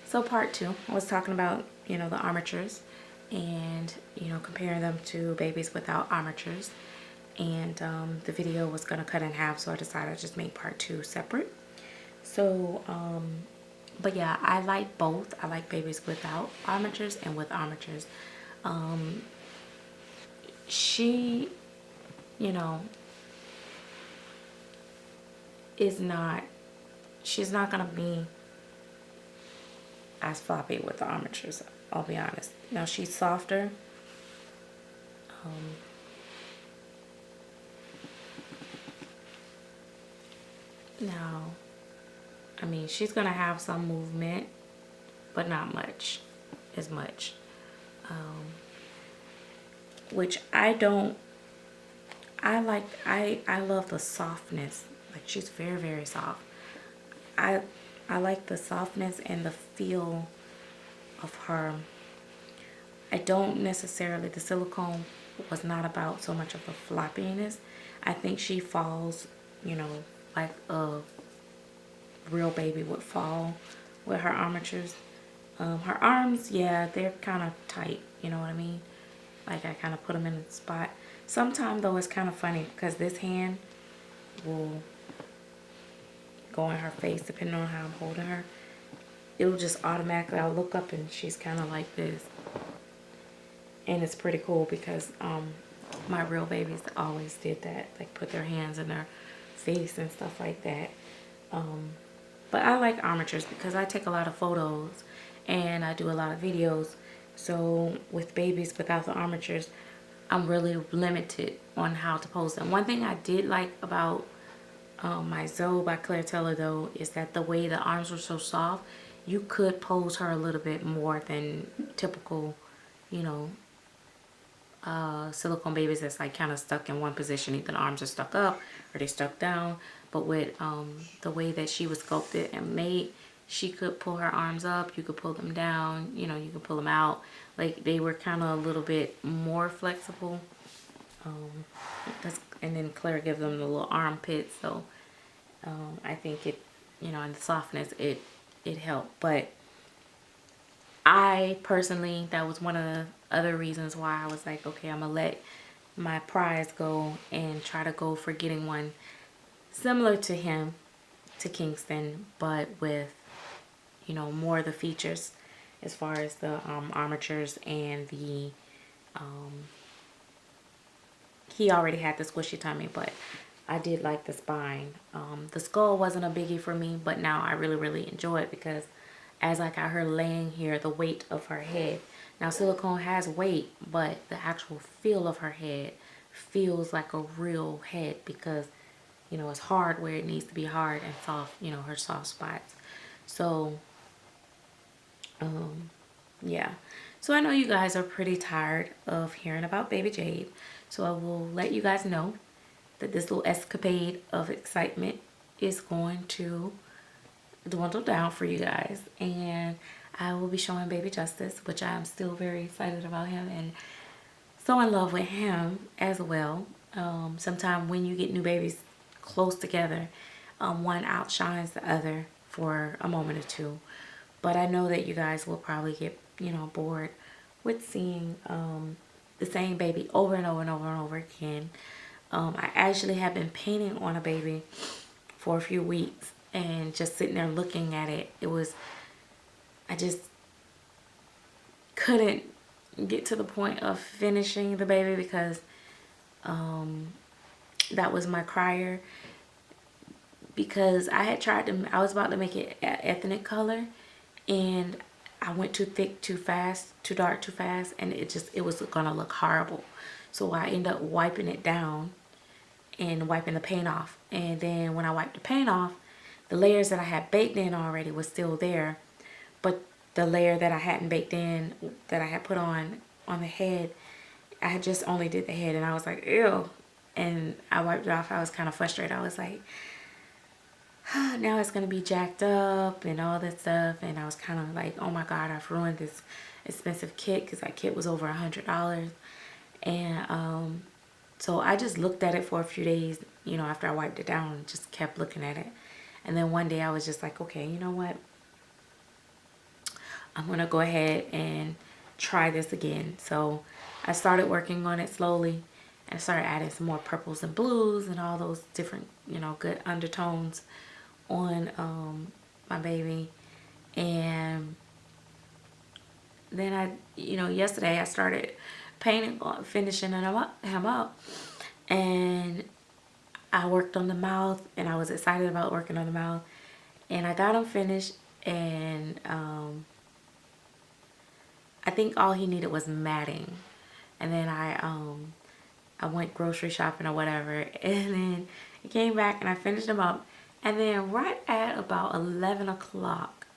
So part two, I was talking about, the armatures and, comparing them to babies without armatures. And the video was going to cut in half, so I decided to just make part two separate. So, but yeah, I like both. I like babies without armatures and with armatures. She, you know, is not, she's not going to be as floppy with the armatures. I'll be honest. Now she's softer. Now, I mean, she's gonna have some movement, but not much, as much. Which I don't. I like. I love the softness. Like she's very very soft. I I like the softness and the feel of her. I don't necessarily, the silicone was not about so much of the floppiness. I think she falls, like a real baby would fall with her armatures. Her arms, yeah, they're kind of tight, you know what I mean? Like I kind of put them in a spot. Sometimes though it's kind of funny because this hand will go in her face depending on how I'm holding her. It'll just automatically, I'll look up and she's kind of like this. And it's pretty cool because my real babies always did that, like put their hands in their face and stuff like that. But I like armatures because I take a lot of photos and I do a lot of videos. So with babies without the armatures, I'm really limited on how to pose them. One thing I did like about my Zoe by Claire Taylor though is that the way the arms were so soft, you could pose her a little bit more than typical, you know, silicone babies that's like kind of stuck in one position. Either the arms are stuck up or they stuck down. But with the way that she was sculpted and made, she could pull her arms up, you could pull them down, you could pull them out. Like they were kind of a little bit more flexible. And then Claire gives them the little armpits, so I think it, and the softness, it helped. But I personally, that was one of the other reasons why I was like, okay, I'm gonna let my prize go and try to go for getting one similar to him, to Kingston, but with, more of the features as far as the armatures and the, he already had the squishy tummy, but I did like the spine. The skull wasn't a biggie for me, but now I really, really enjoy it because as I got her laying here, the weight of her head. Now silicone has weight, but the actual feel of her head feels like a real head because, it's hard where it needs to be hard and soft, her soft spots. So, yeah. So I know you guys are pretty tired of hearing about Baby Jade. So I will let you guys know that this little escapade of excitement is going to dwindle down for you guys, and I will be showing Baby Justice, which I am still very excited about him and so in love with him as well. Sometimes when you get new babies close together, one outshines the other for a moment or two. But I know that you guys will probably get, bored with seeing the same baby over and over and over and over again. I actually have been painting on a baby for a few weeks and just sitting there looking at it. I just couldn't get to the point of finishing the baby because that was my crier. Because I was about to make it ethnic color and I went too thick too fast, too dark too fast, and it was gonna look horrible. So I ended up wiping it down and wiping the paint off. And then when I wiped the paint off, the layers that I had baked in already was still there, but the layer that I hadn't baked in, that I had put on the head, I had just only did the head, and I was like, ew. And I wiped it off. I was kind of frustrated. I was like, now it's gonna be jacked up and all that stuff. And I was kind of like, oh my god, I've ruined this expensive kit, because that kit was over $100. And so I just looked at it for a few days, after I wiped it down, and just kept looking at it. And then one day I was just like, okay, you know what, I'm gonna go ahead and try this again. So I started working on it slowly and started adding some more purples and blues and all those different, you know, good undertones on my baby. And then yesterday I started painting, finishing him up, and I worked on the mouth, and I was excited about working on the mouth, and I got him finished, and I think all he needed was matting, and then I went grocery shopping or whatever, and then I came back and I finished him up, and then right at about 11 o'clock,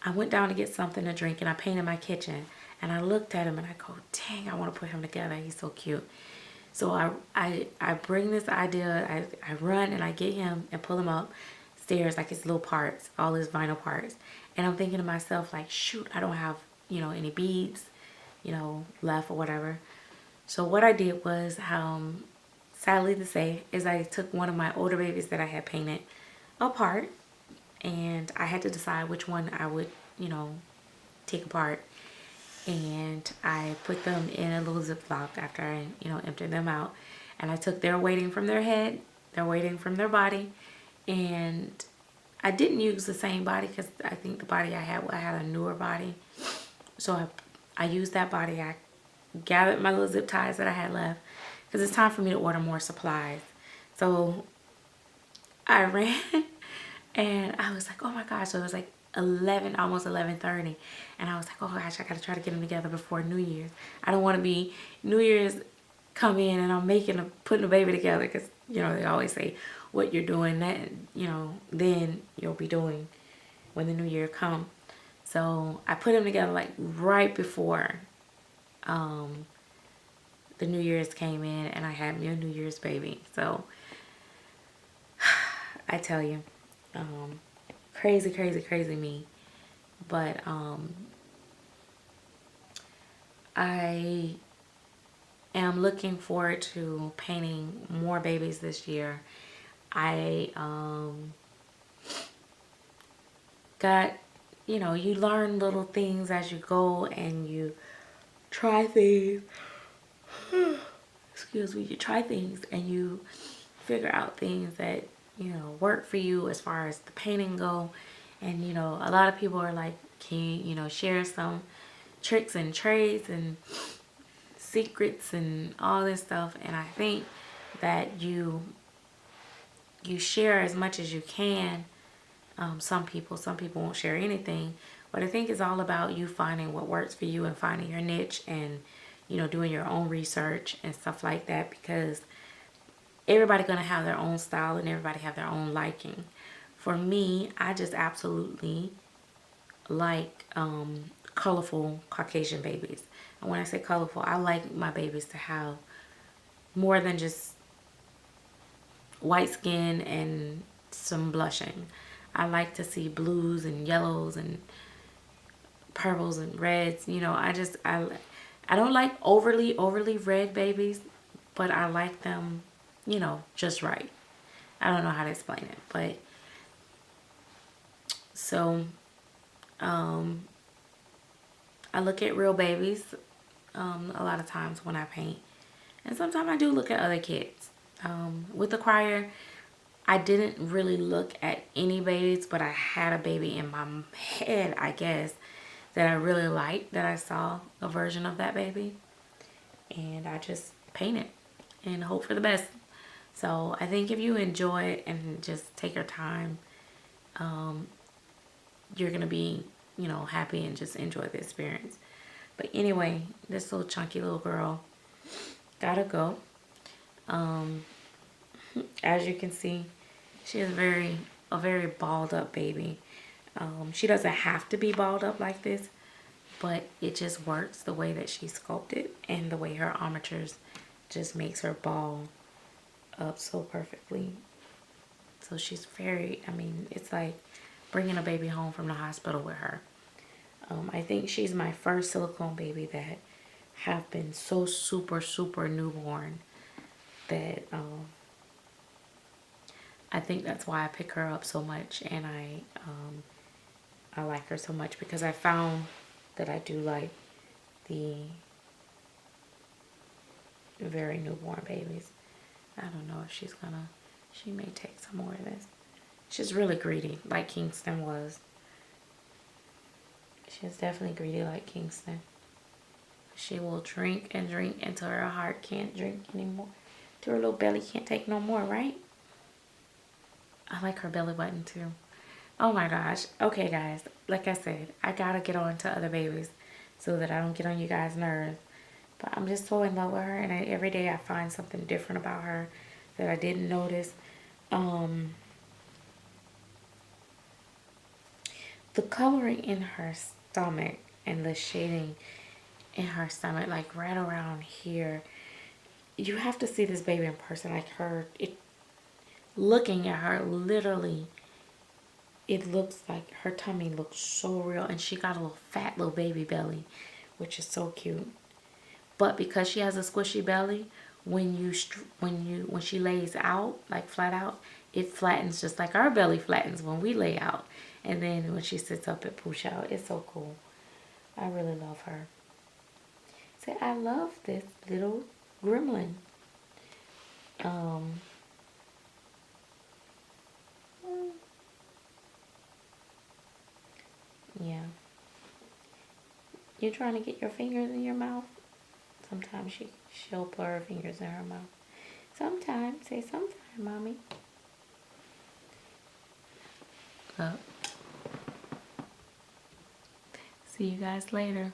I went down to get something to drink, and I painted my kitchen, and I looked at him and I go, dang, I want to put him together. He's so cute. So I bring this idea, I run and I get him and pull him up stairs, like his little parts, all his vinyl parts. And I'm thinking to myself, like, shoot, I don't have, any beads, left or whatever. So what I did was, sadly to say, is I took one of my older babies that I had painted apart, and I had to decide which one I would, take apart. And I put them in a little Ziploc after I, emptied them out. And I took their weighting from their head, their weighting from their body, and I didn't use the same body because I think the body I had a newer body. So I used that body. I gathered my little zip ties that I had left because it's time for me to order more supplies. So I ran and I was like, oh my gosh. So it was like 11, almost 11:30. And I was like, oh gosh, I got to try to get them together before New Year's. I don't want to be New Year's come in and I'm putting a baby together because, they always say what you're doing that, then you'll be doing when the new year come. So I put them together like right before the New Year's came in, and I had me a New Year's baby. So I tell you, crazy, crazy, crazy me. But I am looking forward to painting more babies this year. I got, you learn little things as you go and you try things. Excuse me, you try things and you figure out things that, work for you as far as the painting go. And, a lot of people are like, can you, share some tricks and trades and secrets and all this stuff. And I think that you share as much as you can. Some people won't share anything, but I think it's all about you finding what works for you and finding your niche and, doing your own research and stuff like that, because everybody's going to have their own style and everybody have their own liking. For me, I just absolutely like colorful Caucasian babies. And when I say colorful, I like my babies to have more than just white skin and some blushing. I like to see blues and yellows and purples and reds. I don't like overly red babies, but I like them, just right. I don't know how to explain it, but so I look at real babies a lot of times when I paint, and sometimes I do look at other kids. With the crier, I didn't really look at any babies, but I had a baby in my head, I guess, that I really liked, that I saw a version of that baby, and I just painted and hope for the best. So I think if you enjoy it and just take your time, you're gonna be, happy and just enjoy the experience. But anyway, this little chunky little girl gotta go. As you can see, she is a very balled up baby. She doesn't have to be balled up like this, but it just works the way that she's sculpted and the way her armatures just makes her ball up so perfectly. So she's it's like bringing a baby home from the hospital with her. I think she's my first silicone baby that have been so super, super newborn that I think that's why I pick her up so much, and I like her so much because I found that I do like the very newborn babies. I don't know if she's gonna, she may take some more of this. She's really greedy, like Kingston was. She's definitely greedy like Kingston. She will drink and drink until her heart can't drink anymore. Till her little belly can't take no more, right? I like her belly button too. Oh my gosh. Okay, guys. Like I said, I gotta get on to other babies so that I don't get on you guys' nerves. But I'm just so in love with her, and every day I find something different about her that I didn't notice. The coloring in her stomach and the shading in her stomach, like right around here. You have to see this baby in person. Like looking at her, literally, it looks like her tummy looks so real, and she got a little fat little baby belly, which is so cute. But because she has a squishy belly, when she lays out, like flat out, it flattens just like our belly flattens when we lay out. And then when she sits up, it poosh out. It's so cool. I really love her. So I love this little gremlin. Um, yeah. You trying to get your fingers in your mouth? Sometimes she'll put her fingers in her mouth. Sometimes, say sometime, mommy. Oh. See you guys later.